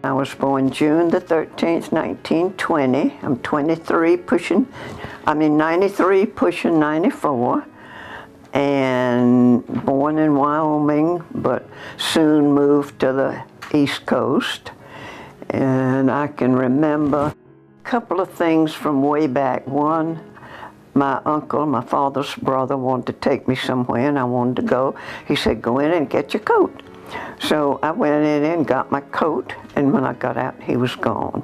I was born June the 13th, 1920. I'm 93 93 pushing 94. And born in Wyoming, but soon moved to the East Coast. And I can remember a couple of things from way back. One, my uncle, my father's brother, wanted to take me somewhere, and I wanted to go. He said, go in and get your coat. So I went in and got my coat, and when I got out, he was gone.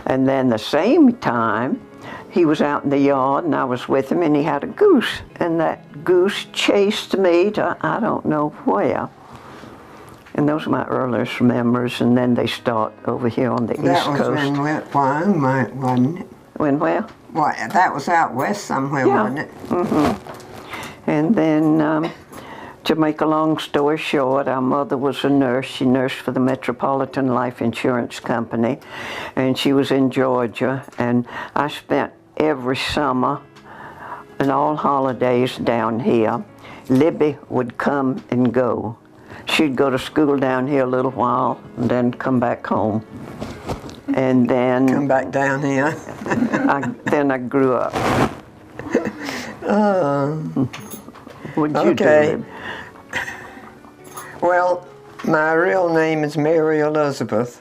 And then the same time, he was out in the yard, and I was with him, and he had a goose. And that goose chased me to I don't know where. And those are my earliest memories, and then they start over here on the East Coast. That was in Wyoming, wasn't it? When where? Well, that was out west somewhere, yeah. Wasn't it? Mm-hmm. And then, to make a long story short, our mother was a nurse. She nursed for the Metropolitan Life Insurance Company, and she was in Georgia. And I spent every summer and all holidays down here. Libby would come and go. She'd go to school down here a little while and then come back home. And then... Come back down here. Then I grew up. What'd you do? Well, my real name is Mary Elizabeth.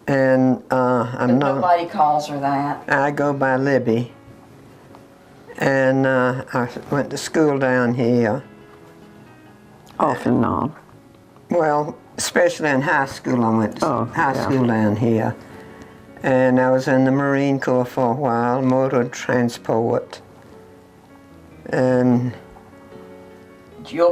And nobody calls her that. I go by Libby. And I went to school down here. Off and on. Well, especially in high school, I went to high school down here. And I was in the Marine Corps for a while, motor transport. And you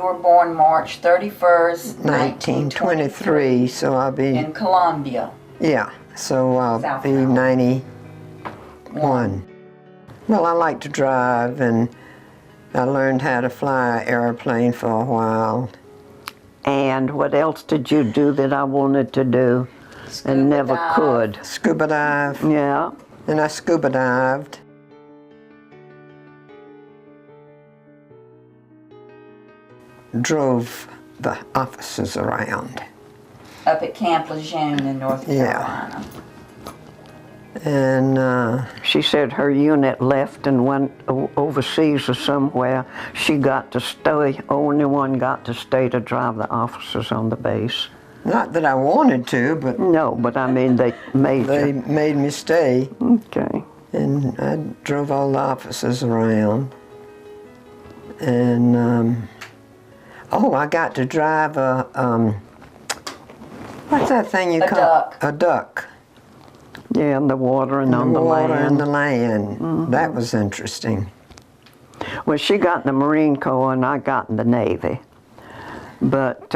were born March 31st, 1923, so I'll be... In Columbia. Yeah, so I'll South be Carolina. 91. Well, I like to drive, and I learned how to fly an airplane for a while. And what else did you do that I wanted to do and never could? Scuba dive. Yeah. And I scuba dived. Drove the officers around. Up at Camp Lejeune in North Carolina. And she said her unit left and went overseas or somewhere. She got to stay, only one got to stay to drive the officers on the base. Not that I wanted to, but... No, but I mean they made They made me stay. Okay. And I drove all the officers around. And, I got to drive a, what's that thing you call? Duck. A duck. Yeah, in the water and on the land. The water and the land. Mm-hmm. That was interesting. Well, she got in the Marine Corps and I got in the Navy. But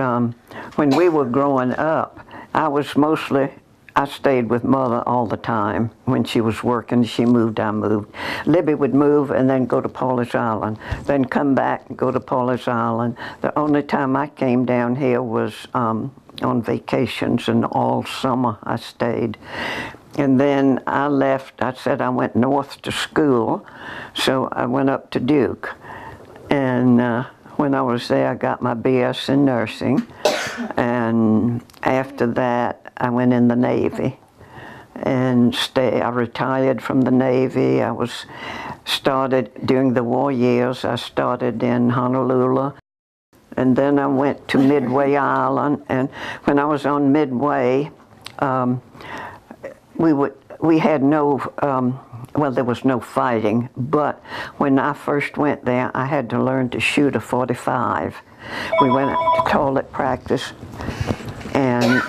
when we were growing up, I stayed with Mother all the time. When she was working, she moved, I moved. Libby would move and then go to Pawleys Island, then come back and go to Pawleys Island. The only time I came down here was on vacations, and all summer I stayed. And then I left. I said I went north to school, so I went up to Duke. And when I was there, I got my BS in nursing. And after that, I went in the Navy and I retired from the Navy. I started during the war years. I started in Honolulu. And then I went to Midway Island. And when I was on Midway, we had no, there was no fighting, but when I first went there, I had to learn to shoot a .45. We went to toilet practice, and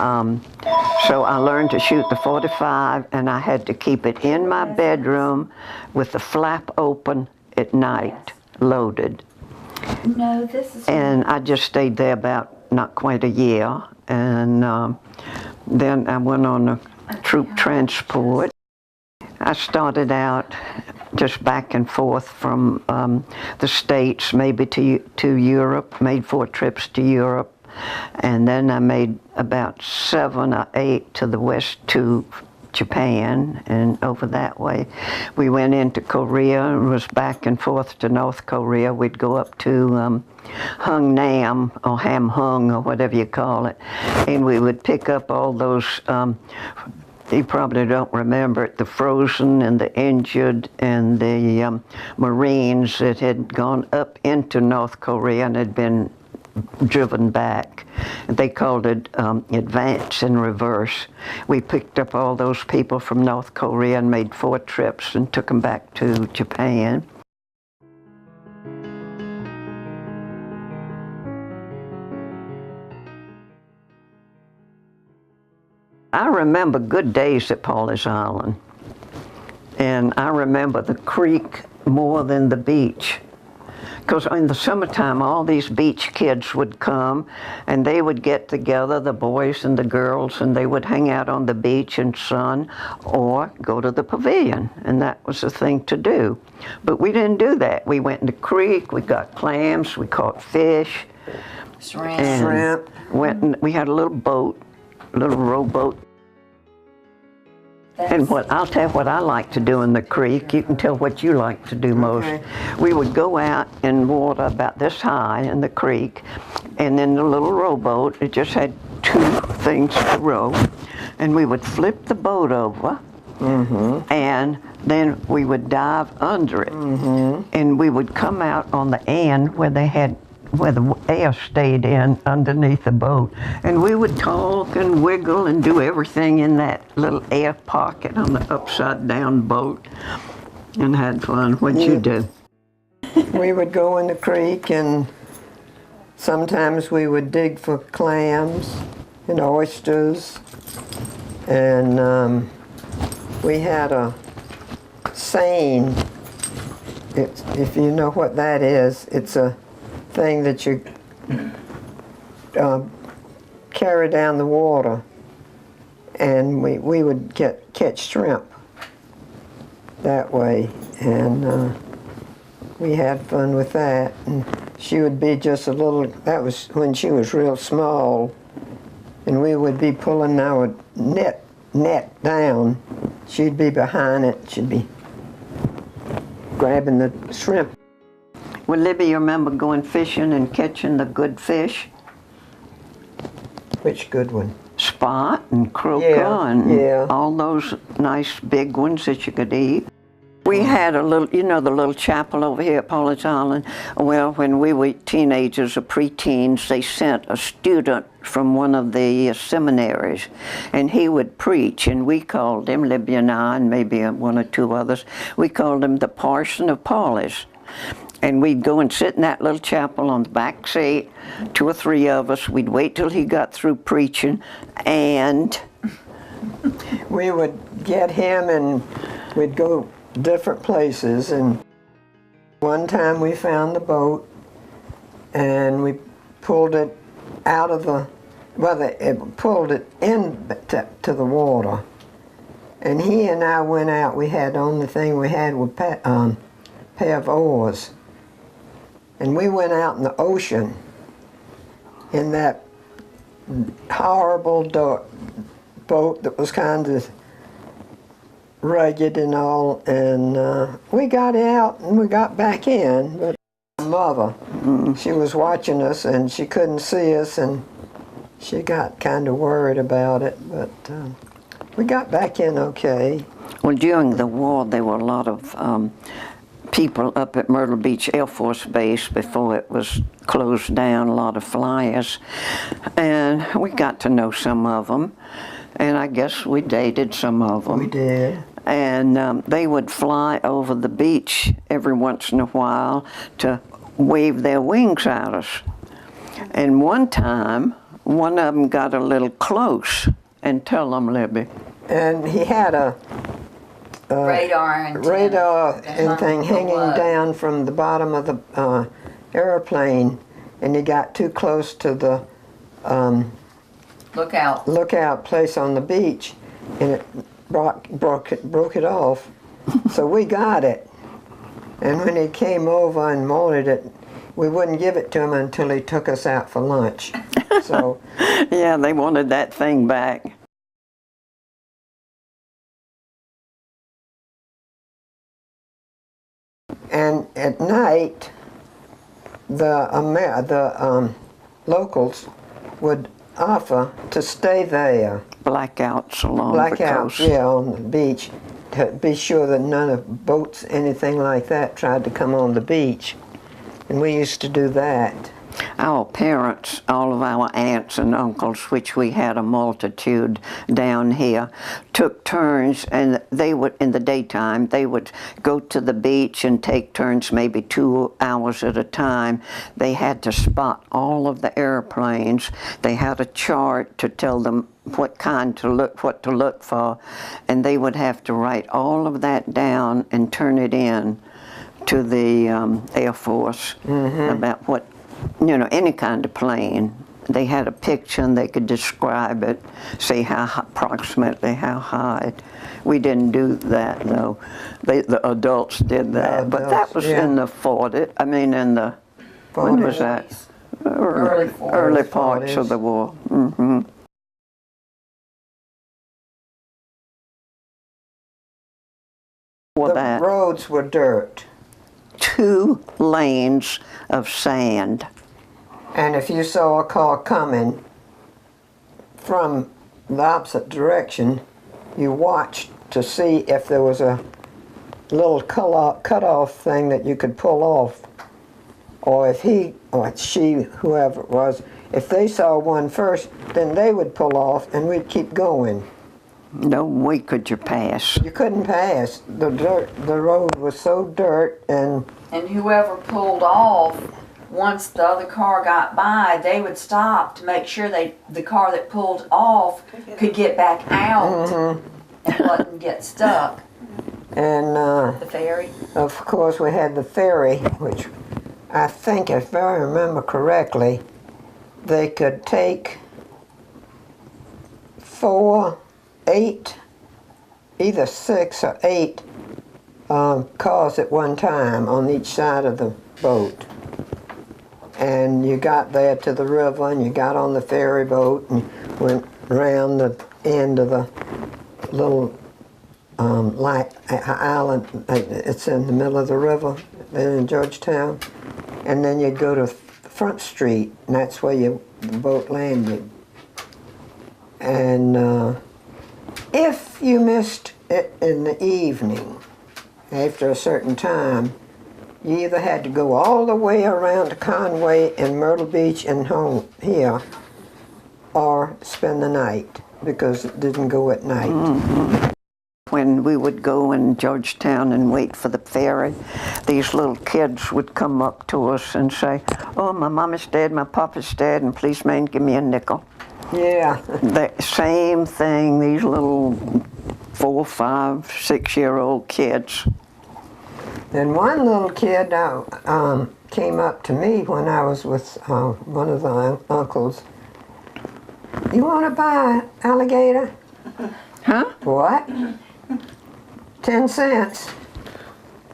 so I learned to shoot the .45, and I had to keep it in my bedroom with the flap open at night, loaded. No, this is... And I just stayed there about not quite a year, and then I went on a troop transport. I started out just back and forth from the States, maybe to Europe, made 4 trips to Europe, and then I made about 7 or 8 to the West, to Japan and over that way. We went into Korea and was back and forth to North Korea. We'd go up to Hungnam or Hamhung or whatever you call it, and we would pick up all those, you probably don't remember it, the frozen and the injured and the Marines that had gone up into North Korea and had been driven back. They called it advance and reverse. We picked up all those people from North Korea and made 4 trips and took them back to Japan. I remember good days at Pawleys Island, and I remember the creek more than the beach. Because in the summertime, all these beach kids would come, and they would get together, the boys and the girls, and they would hang out on the beach and sun, or go to the pavilion, and that was the thing to do. But we didn't do that. We went in the creek, we got clams, we caught fish. Shrimp. We had a little boat, a little rowboat. And I'll tell you what I like to do in the creek. You can tell what you like to do most. Okay. We would go out in water about this high in the creek, and then the little rowboat, it just had 2 things to row, and we would flip the boat over, and then we would dive under it, and we would come out on the end where the air stayed in underneath the boat. And we would talk and wiggle and do everything in that little air pocket on the upside down boat and had fun. What'd you do? We would go in the creek, and sometimes we would dig for clams and oysters. And we had a seine. If you know what that is, it's a thing that you carry down the water, and we would catch shrimp that way, and we had fun with that. And she would be just a little, that was when she was real small, and we would be pulling our net down. She'd be behind it, she'd be grabbing the shrimp. Well, Libby, you remember going fishing and catching the good fish? Which good one? Spot and croaker and yeah. all those nice big ones that you could eat. We had a little, you know, the little chapel over here at Pawleys Island. Well, when we were teenagers or preteens, they sent a student from one of the seminaries, and he would preach, and we called him, Libby and I, and maybe 1 or 2 others, we called him the Parson of Pawleys. And we'd go and sit in that little chapel on the back seat, 2 or 3 of us. We'd wait till he got through preaching, and we would get him, and we'd go different places. And one time we found the boat, and we pulled it out of the, it pulled it in to the water. And he and I went out. We had, the only thing we had was pair of oars. And we went out in the ocean in that horrible boat that was kind of rugged and all, and we got out and we got back in, but my mother, she was watching us and she couldn't see us, and she got kind of worried about it, but we got back in okay. Well, during the war, there were a lot of people up at Myrtle Beach Air Force Base before it was closed down, a lot of flyers, and we got to know some of them, and I guess we dated some of them. We did. And they would fly over the beach every once in a while to wave their wings at us. And one time, one of them got a little close, and tell them, Libby. And he had a radar and thing hanging down from the bottom of the airplane, and he got too close to the lookout place on the beach, and it broke it off. So we got it, and when he came over and wanted it, we wouldn't give it to him until he took us out for lunch. So yeah, they wanted that thing back. And at night, the locals would offer to stay there. Blackouts along the Blackouts, coast. yeah, on the beach, to be sure that none of boats, anything like that, tried to come on the beach. And we used to do that. Our parents, all of our aunts and uncles, which we had a multitude down here, took turns, and they would, in the daytime, they would go to the beach and take turns maybe 2 hours at a time. They had to spot all of the airplanes. They had a chart to tell them what to look for, and they would have to write all of that down and turn it in to the Air Force about what, you know, any kind of plane. They had a picture and they could describe it, say approximately how high. We didn't do that though. The adults did that, but that was in the 40s. I mean, in the when was that? Early parts of the war. The roads were dirt. 2 lanes of sand. And if you saw a car coming from the opposite direction, you watched to see if there was a little cut-off thing that you could pull off. Or if he or she, whoever it was, if they saw one first, then they would pull off and we'd keep going. No way could you pass. You couldn't pass. The road was so dirt, and whoever pulled off, once the other car got by, they would stop to make sure the car that pulled off could get back out and wouldn't get stuck. And The ferry. of course we had the ferry, which I think, if I remember correctly, they could take 4, 8, either 6 or 8 cars at one time on each side of the boat. And you got there to the river and you got on the ferry boat and went around the end of the little island. It's in the middle of the river in Georgetown. And then you'd go to Front Street, and that's where the boat landed. And if you missed it in the evening, after a certain time, you either had to go all the way around to Conway and Myrtle Beach and home here, or spend the night, because it didn't go at night. When we would go in Georgetown and wait for the ferry, these little kids would come up to us and say, "Oh, my mama's dead, my papa's dead, and please, man, give me a nickel." Yeah. The same thing, these little 4, 5, 6-year-old kids. And one little kid came up to me when I was with one of the uncles. "You want to buy alligator?" Huh? "What?" 10 cents.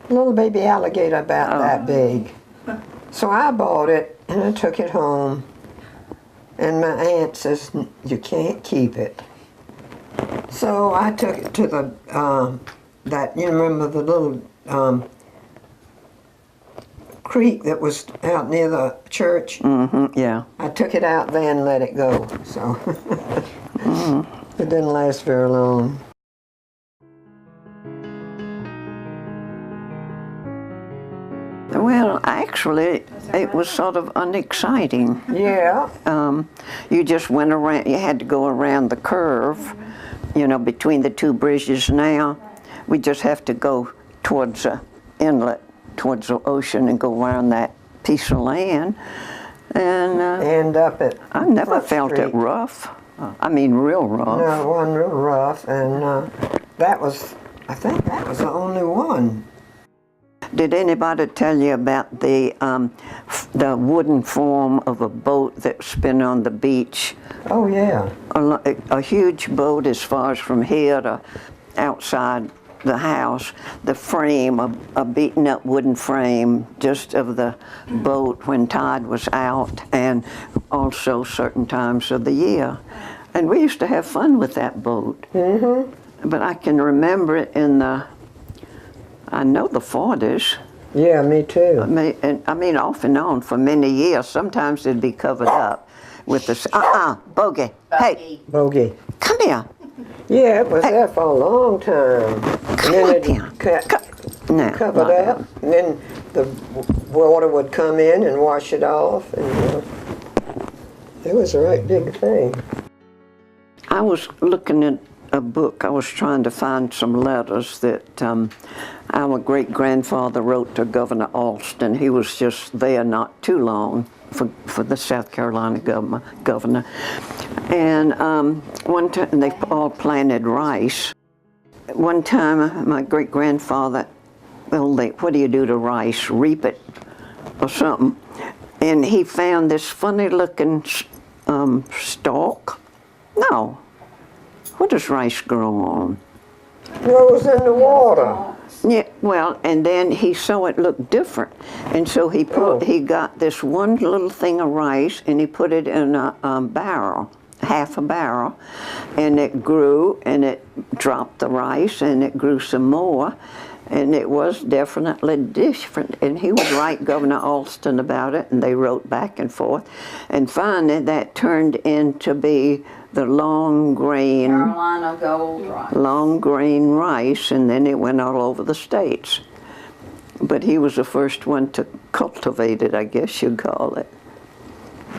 Little baby alligator about that big. So I bought it and I took it home. And my aunt says, "You can't keep it." So I took it to the, you remember the little creek that was out near the church? Yeah. I took it out there and let it go. So it didn't last very long. Well, actually, it was sort of unexciting. Yeah. You just went around, you had to go around the curve, you know, between the 2 bridges now. We just have to go towards the inlet, towards the ocean, and go around that piece of land. And End up at I never Front felt Street. it rough. I mean, real rough. No, it wasn't real rough. And that was, I think that was the only one. Did anybody tell you about the wooden form of a boat that's been on the beach? Oh, yeah. A huge boat as far as from here to outside the house. The frame, a beaten up wooden frame just of the boat when tide was out, and also certain times of the year. And we used to have fun with that boat. But I can remember it in the, I know the 40s. Yeah, me too. I mean, off and on for many years. Sometimes it'd be covered up with this, bogey. Hey, Bogey. come here. Yeah, it was there for a long time. Come up here. No, Covered not up, and then the water would come in and wash it off, and it was a right big thing. I was looking at a book. I was trying to find some letters that our great-grandfather wrote to Governor Alston. He was just there not too long for the South Carolina governor. And one time, they all planted rice. One time, my great-grandfather, well, what do you do to rice? Reap it or something. And he found this funny-looking stalk. No. What does rice grow on? Grows in the water. Yeah, well, and then he saw it look different. And so he got this one little thing of rice and he put it in a barrel, half a barrel, and it grew and it dropped the rice and it grew some more. And it was definitely different. And he would write Governor Alston about it, and they wrote back and forth. And finally, that turned into be the long grain, Carolina gold rice. long grain rice, and then it went all over the states. But he was the first one to cultivate it, I guess you'd call it.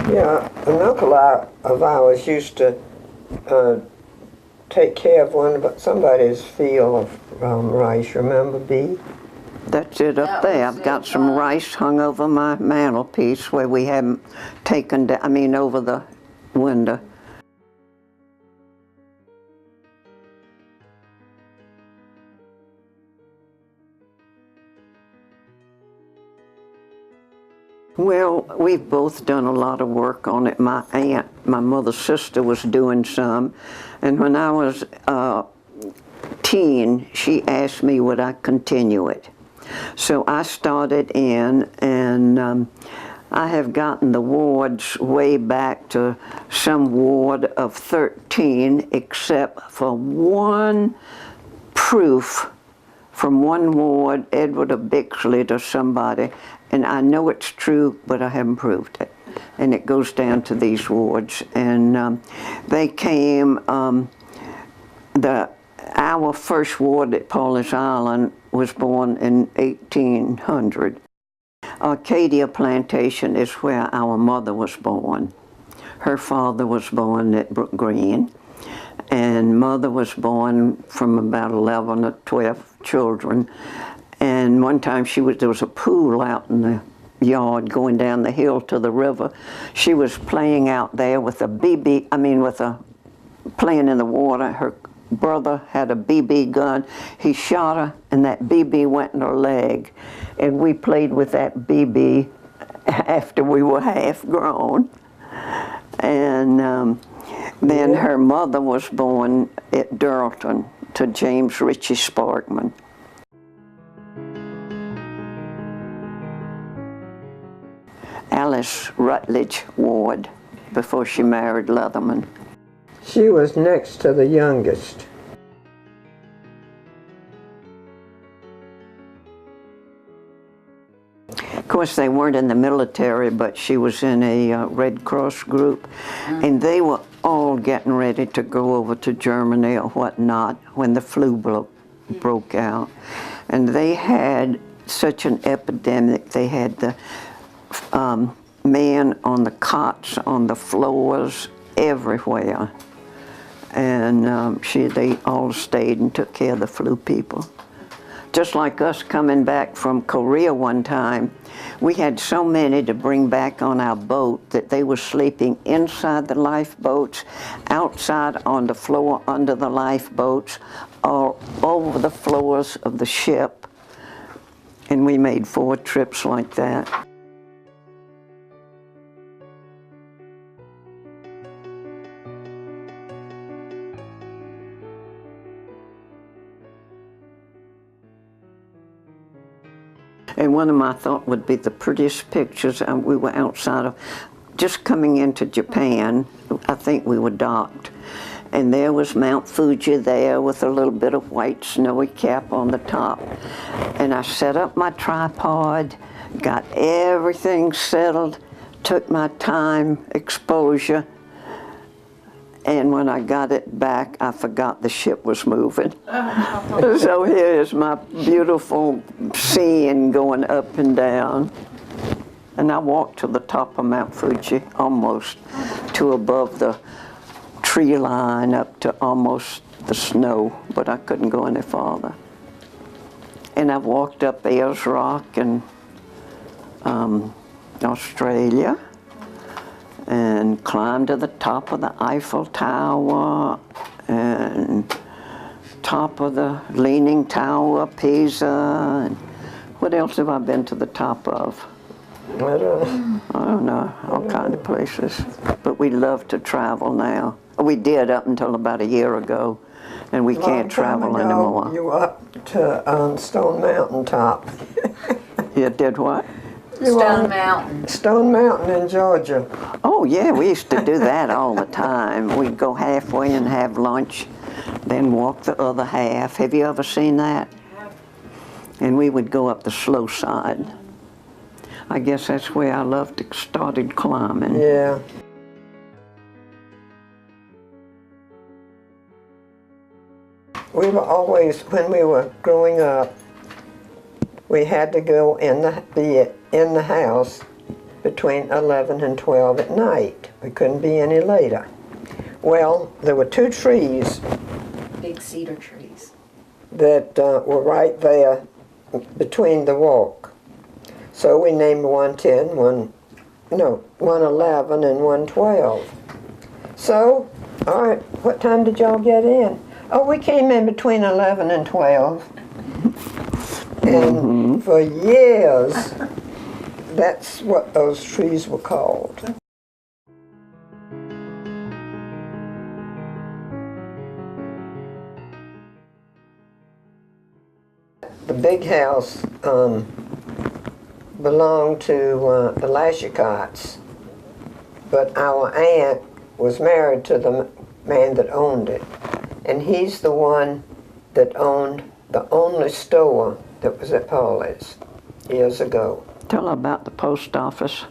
Yeah, an uncle of ours used to take care of somebody's field of rice. Remember, Bee? That's it up That there. was I've got it, some rice hung over my mantelpiece where we haven't taken down, over the window. Well, we've both done a lot of work on it. My aunt, my mother's sister, was doing some, and when I was teen, she asked me would I continue it. So I started in, and I have gotten the wards way back to some ward of 13, except for one proof from one ward, Edward of Bixley, to somebody, and I know it's true, but I haven't proved it. And it goes down to these wards, and they came. Our first ward at Pawleys Island was born in 1800. Arcadia Plantation is where our mother was born. Her father was born at Brook Green, and mother was born from about 11 or 12 children. And one time there was a pool out in the yard going down the hill to the river. She was playing out there with playing in the water. Her brother had a BB gun. He shot her, and that BB went in her leg. And we played with that BB after we were half grown. And then her mother was born at Duralton to James Ritchie Sparkman. Alice Rutledge Ward, before she married Leatherman. She was next to the youngest. Of course, they weren't in the military, but she was in a Red Cross group, and they were all getting ready to go over to Germany or whatnot when the flu broke out. And they had such an epidemic. They had the men on the cots, on the floors, everywhere. And they all stayed and took care of the flu people. Just like us coming back from Korea one time, we had so many to bring back on our boat that they were sleeping inside the lifeboats, outside on the floor under the lifeboats, or over the floors of the ship. And we made 4 trips like that. And one of my thought would be the prettiest pictures. We were outside of, just coming into Japan. I think we were docked. and there was Mount Fuji there with a little bit of white snowy cap on the top. And I set up my tripod, got everything settled, took my time, exposure, and when I got it back, I forgot the ship was moving. So here's my beautiful scene going up and down. And I walked to the top of Mount Fuji, almost to above the tree line, up to almost the snow, but I couldn't go any farther. And I walked up Ayers Rock in Australia, and climbed to the top of the Eiffel Tower, and top of the Leaning Tower of Pisa, and what else have I been to the top of? I don't know, all kind of places. But we love to travel now. We did up until about a year ago, and we can't travel anymore. You were up to Stone Mountain top. You did what? Stone Mountain. Stone Mountain in Georgia. Oh yeah, we used to do that all the time. We'd go halfway and have lunch, then walk the other half. Have you ever seen that? And we would go up the slow side. I guess that's where I started climbing. Yeah. We were always, when we were growing up, we had to go be in the house between 11 and 12 at night. We couldn't be any later. Well, there were 2 trees. Big cedar trees. That were right there between the walk. So we named 110, 111 and 112. So, all right, what time did y'all get in? Oh, we came in between 11 and 12. And for years, that's what those trees were called. The big house belonged to the Lashicotts, but our aunt was married to the man that owned it. And he's the one that owned the only store that was at Pawleys years ago. Tell her about the post office.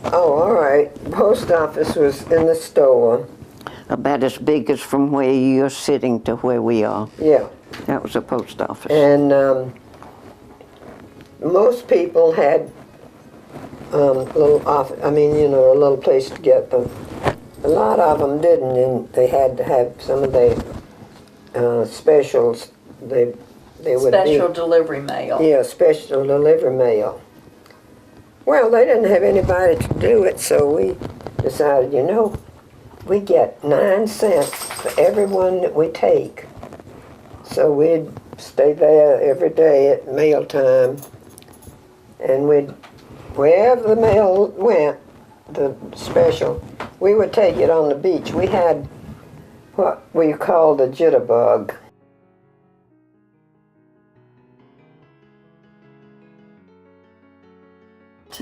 Oh, all right. The post office was in the store. About as big as from where you're sitting to where we are. Yeah. That was a post office. And most people had a little office, a little place to get them. A lot of them didn't, and they had to have some of the specials. They would Special delivery mail. Yeah, special delivery mail. Well, they didn't have anybody to do it, so we decided, we get 9 cents for every one that we take. So we'd stay there every day at mail time, and wherever the mail went, the special, we would take it on the beach. We had what we called a jitterbug.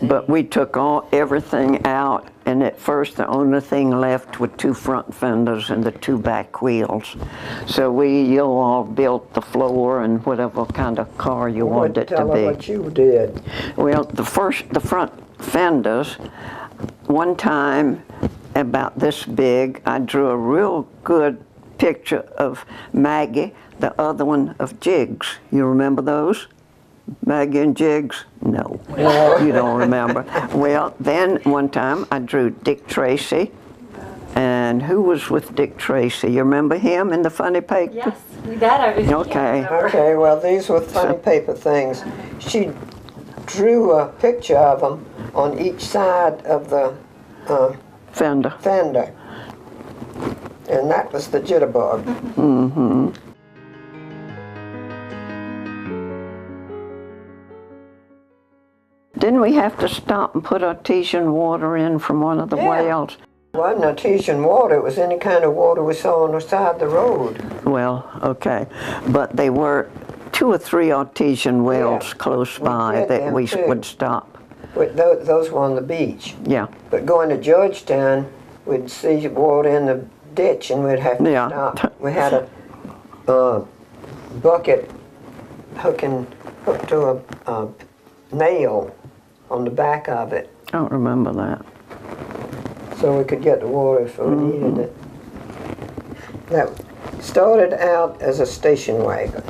But we took everything out, and at first the only thing left were 2 front fenders and the 2 back wheels. So you all built the floor and whatever kind of car you wanted it to Tell be. her what you did. Well, the front fenders, one time about this big, I drew a real good picture of Maggie, the other one of Jiggs. You remember those? Maggie and Jiggs? No, you don't remember. Well, then one time I drew Dick Tracy, and who was with Dick Tracy? You remember him in the funny paper? Yes, that I was. Okay. Okay, well, these were funny paper things. She drew a picture of them on each side of the Fender. And that was the jitterbug. Mm-hmm. Didn't we have to stop and put artesian water in from one of the wells? It wasn't artesian water, it was any kind of water we saw on the side of the road. Well, okay. But they were 2 or 3 artesian wells close by did that them we too. would stop. But those were on the beach. Yeah. But going to Georgetown, we'd see water in the ditch and we'd have to Yeah. stop. We had a bucket hooked to a nail on the back of it, I don't remember that. so we could get the water if we needed it. That started out as a station wagon.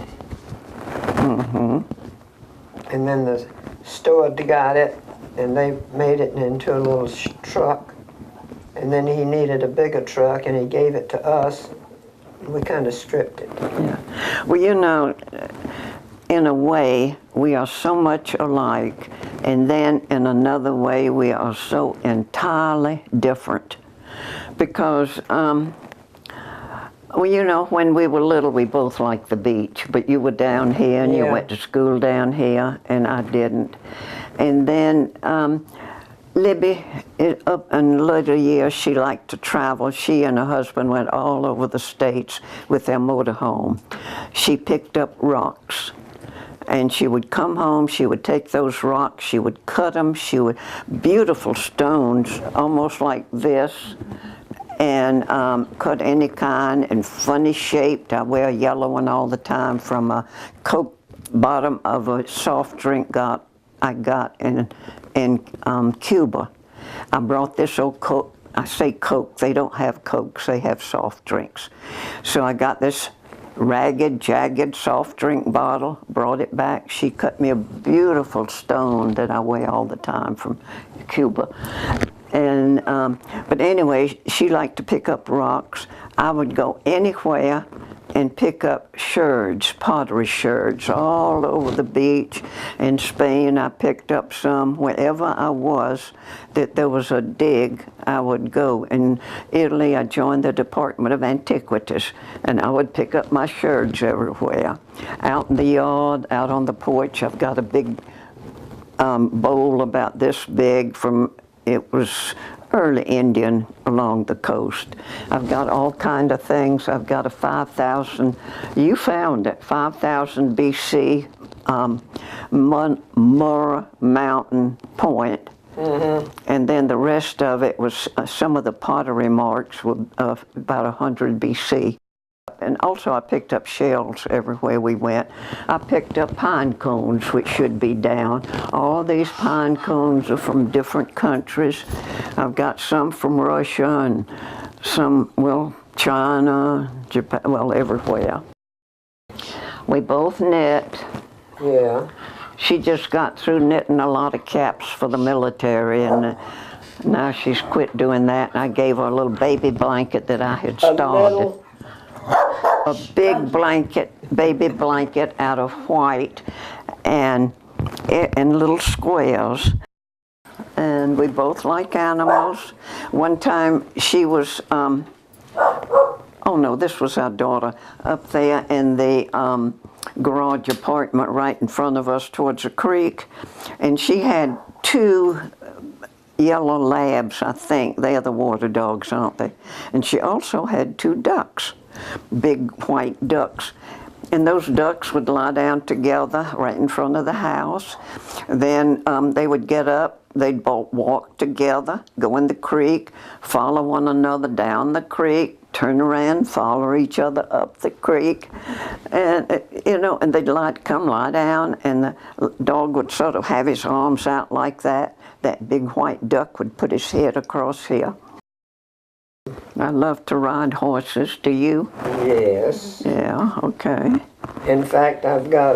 And then the steward got it, and they made it into a little truck. And then he needed a bigger truck, and he gave it to us. We kind of stripped it. Yeah. Well, you know, in a way, we are so much alike, and then in another way, we are so entirely different. Because, well, you know, when we were little, we both liked the beach, but you were down here, and you Yeah. went to school down here, and I didn't. And then Libby, up in later years, she liked to travel. She and her husband went all over the States with their motorhome. She picked up rocks, and she would come home, she would take those rocks, she would cut them, beautiful stones, almost like this, and cut any kind, and funny shaped. I wear a yellow one all the time from a Coke bottom of a soft drink I got in Cuba. I brought this old Coke. I say Coke, they don't have Cokes, they have soft drinks. So I got this ragged, jagged soft drink bottle, brought it back. She cut me a beautiful stone that I wear all the time from Cuba. And, but anyway, she liked to pick up rocks. I would go anywhere and pick up sherds, pottery sherds, all over the beach. In Spain, I picked up some. Wherever I was, that there was a dig, I would go. In Italy, I joined the Department of Antiquities, and I would pick up my sherds everywhere. Out in the yard, out on the porch, I've got a big bowl about this big it was early Indian along the coast. I've got all kind of things. I've got a 5,000, you found it, 5,000 BC Murrah Mountain point. And then the rest of it was, some of the pottery marks were about 100 BC. And also I picked up shells everywhere we went. I picked up pine cones, which should be down. All these pine cones are from different countries. I've got some from Russia and some, well, China, Japan, well, everywhere. We both knit. Yeah. She just got through knitting a lot of caps for the military, and now she's quit doing that. And I gave her a little baby blanket that I had started. A big blanket, baby blanket out of white and little squares. And we both like animals. One time she was, oh no, this was our daughter, up there in the garage apartment right in front of us towards a creek. And she had 2 yellow labs, I think. They are the water dogs, aren't they? And she also had 2 ducks. Big white ducks. And those ducks would lie down together right in front of the house. Then they would get up, they'd both walk together, go in the creek, follow one another down the creek, turn around, follow each other up the creek. And, you know, and they'd come lie down, and the dog would sort of have his arms out like that. That big white duck would put his head across here. I love to ride horses. Do you? Yes. Yeah, okay. In fact, I've got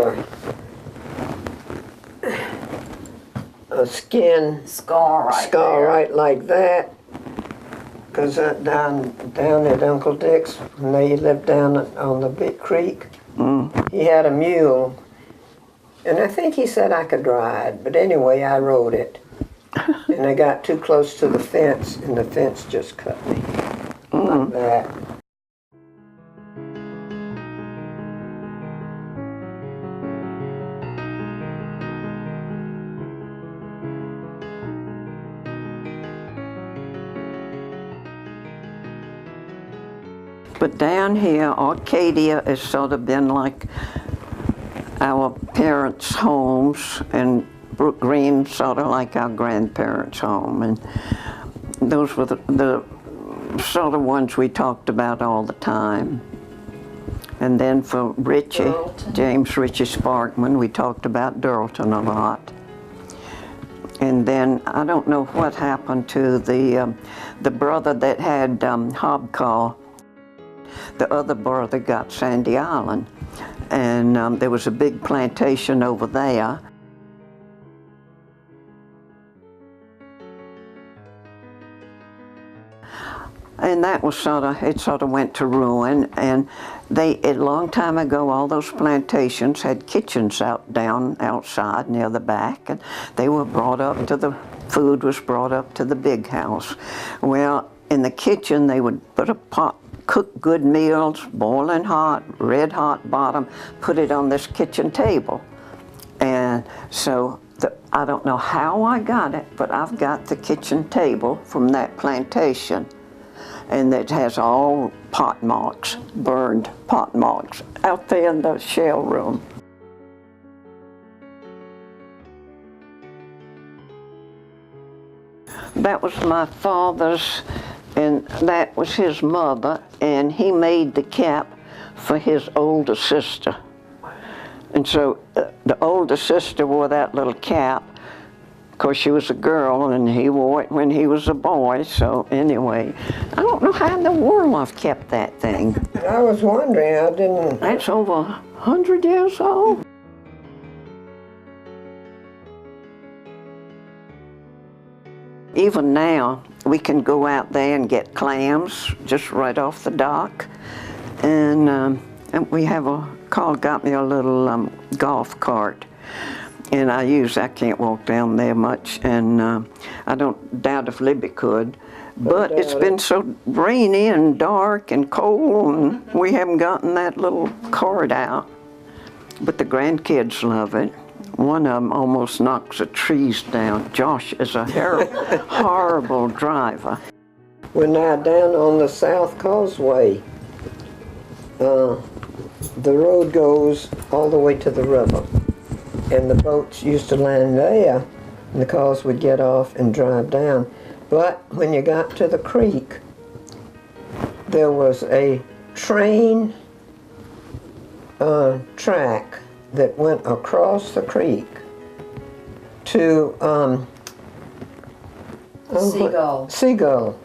a skin Scar right like that. Because down at Uncle Dick's, when they lived down on the big creek, he had a mule. And I think he said I could ride, but anyway, I rode it. And I got too close to the fence, and the fence just cut me. Like that. But down here, Arcadia has sort of been like our parents' homes, and Brook Green sort of like our grandparents' home. And those were the sort of ones we talked about all the time. And then for Richie, Durlton. James Richie Sparkman, we talked about Durlton a lot. And then I don't know what happened to the brother that had Hobcaw. The other brother got Sandy Island, and there was a big plantation over there. And that was it sort of went to ruin, and a long time ago, all those plantations had kitchens outside near the back, and they were food was brought up to the big house. Well, in the kitchen, they would put a pot, cook good meals, boiling hot, red hot bottom, put it on this kitchen table. And so, I don't know how I got it, but I've got the kitchen table from that plantation. And it has all pot marks, burned pot marks, out there in the shell room. That was my father's, and that was his mother, and he made the cap for his older sister. And so the older sister wore that little cap. Of course, she was a girl, and he wore it when he was a boy, so anyway, I don't know how in the world I've kept that thing. I was wondering, I didn't... That's over 100 years old. Even now, we can go out there and get clams just right off the dock, and we have Carl got me a little golf cart. And I can't walk down there much, and I don't doubt if Libby could. But it's been so rainy and dark and cold, and we haven't gotten that little cart out. But the grandkids love it. One of them almost knocks the trees down. Josh is a horrible driver. We're now down on the South Causeway. The road goes all the way to the river. And the boats used to land there, and the cars would get off and drive down. But when you got to the creek, there was a train track that went across the creek to Seagull.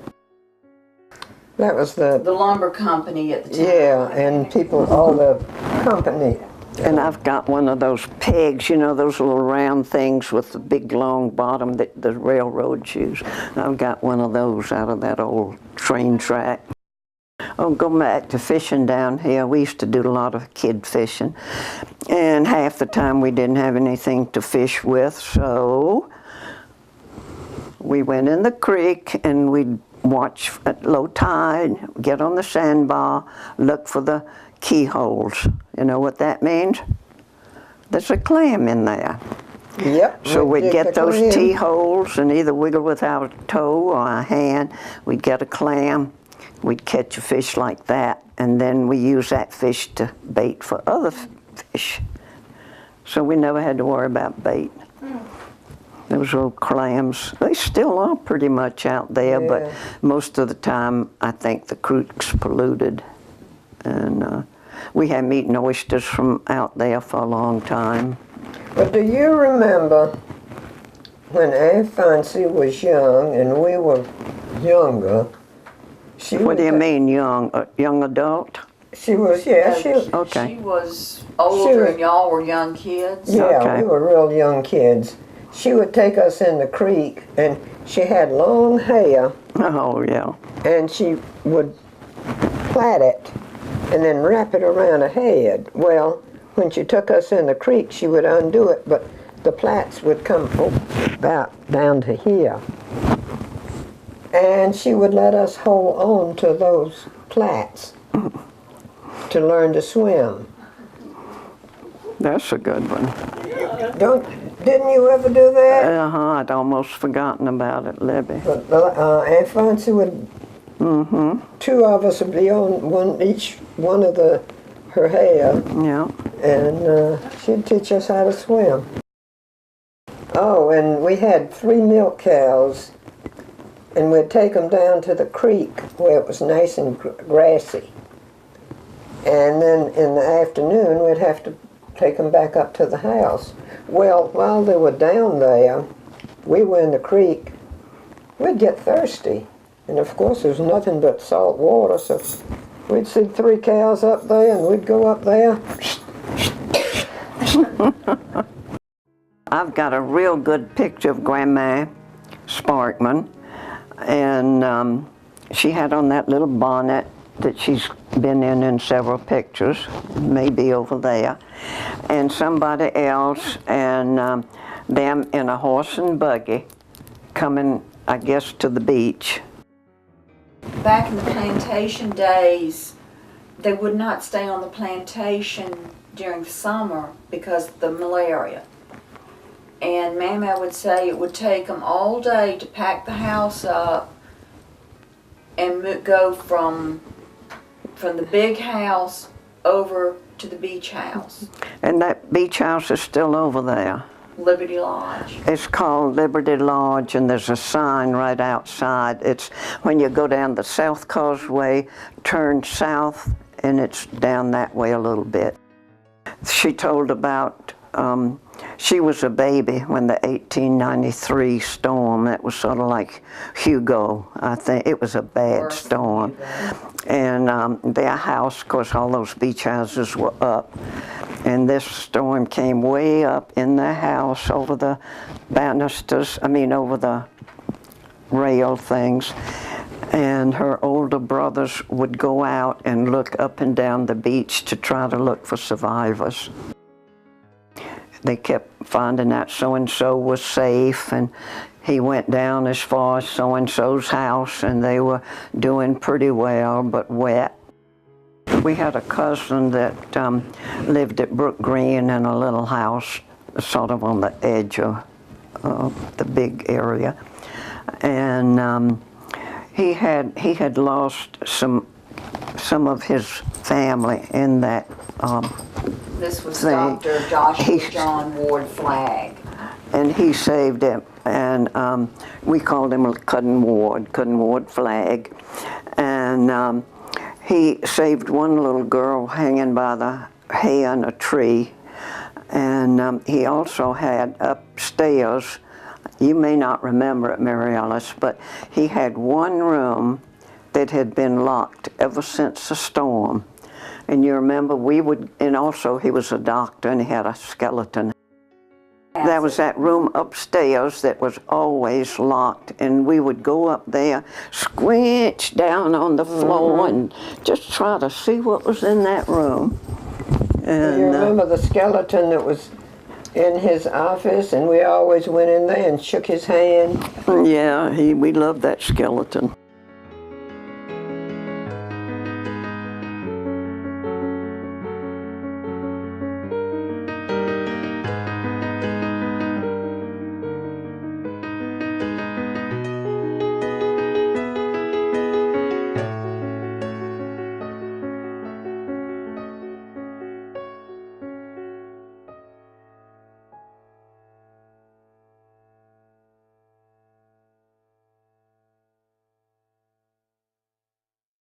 That was the lumber company at the time. Yeah, and all the company. And I've got one of those pegs, you know, those little round things with the big long bottom that the railroads use. I've got one of those out of that old train track. Oh, go back to fishing down here. We used to do a lot of kid fishing. And half the time we didn't have anything to fish with, so we went in the creek and we'd watch at low tide, get on the sandbar, look for the keyholes. You know what that means? There's a clam in there. Yep. So we'd get those T-holes and either wiggle with our toe or our hand. We'd get a clam. We'd catch a fish like that, and then we use that fish to bait for other fish. So we never had to worry about bait. Those little clams, they still are pretty much out there, but most of the time I think the creek's polluted. And we haven't eaten oysters from out there for a long time. But do you remember when Aunt Fancy was young and we were younger? What do you mean, young? Young adult? She was, okay. She was older and y'all were young kids? Yeah, okay. We were real young kids. She would take us in the creek, and she had long hair. Oh, yeah. And she would plait it and then wrap it around her head. Well, when she took us in the creek, she would undo it, but the plaits would come about down to here. And she would let us hold on to those plaits to learn to swim. That's a good one. Didn't you ever do that? I'd almost forgotten about it, Libby. But Aunt Fancy would, two of us would be on each one of her hair. Yeah. And she'd teach us how to swim. Oh, and we had 3 milk cows and we'd take them down to the creek where it was nice and grassy. And then in the afternoon, we'd have to take them back up to the house. Well, while they were down there, we were in the creek, we'd get thirsty. And of course, there's nothing but salt water, so we'd see 3 cows up there, and we'd go up there. I've got a real good picture of Grandma Sparkman, and she had on that little bonnet that she's been in several pictures, maybe over there, and somebody else, and them in a horse and buggy coming, I guess, to the beach. Back in the plantation days, they would not stay on the plantation during the summer because of the malaria. And Mama would say it would take them all day to pack the house up and go from the big house over to the beach house. And that beach house is still over there. Liberty Lodge. It's called Liberty Lodge, and there's a sign right outside. It's when you go down the South Causeway, turn south, and it's down that way a little bit. She told about, she was a baby when the 1893 storm, that was sort of like Hugo, I think. It was a bad storm. And their house, of course, all those beach houses were up. And this storm came way up in the house over the banisters, over the rail things. And her older brothers would go out and look up and down the beach to try to look for survivors. They kept finding out so-and-so was safe, and he went down as far as so-and-so's house, and they were doing pretty well, but wet. We had a cousin that lived at Brook Green in a little house, sort of on the edge of the big area, and he had lost some of his family in that. This was thing. Dr. Joshua John Ward Flagg. And he saved him, and we called him Cousin Ward Flagg, and he saved one little girl hanging by the hay on a tree, and he also had upstairs, you may not remember it, Mary Alice, but he had one room that had been locked ever since the storm. And you remember and also he was a doctor and he had a skeleton. There was that room upstairs that was always locked, and we would go up there, squinch down on the floor and just try to see what was in that room. And you remember the skeleton that was in his office, and we always went in there and shook his hand? Yeah, we loved that skeleton.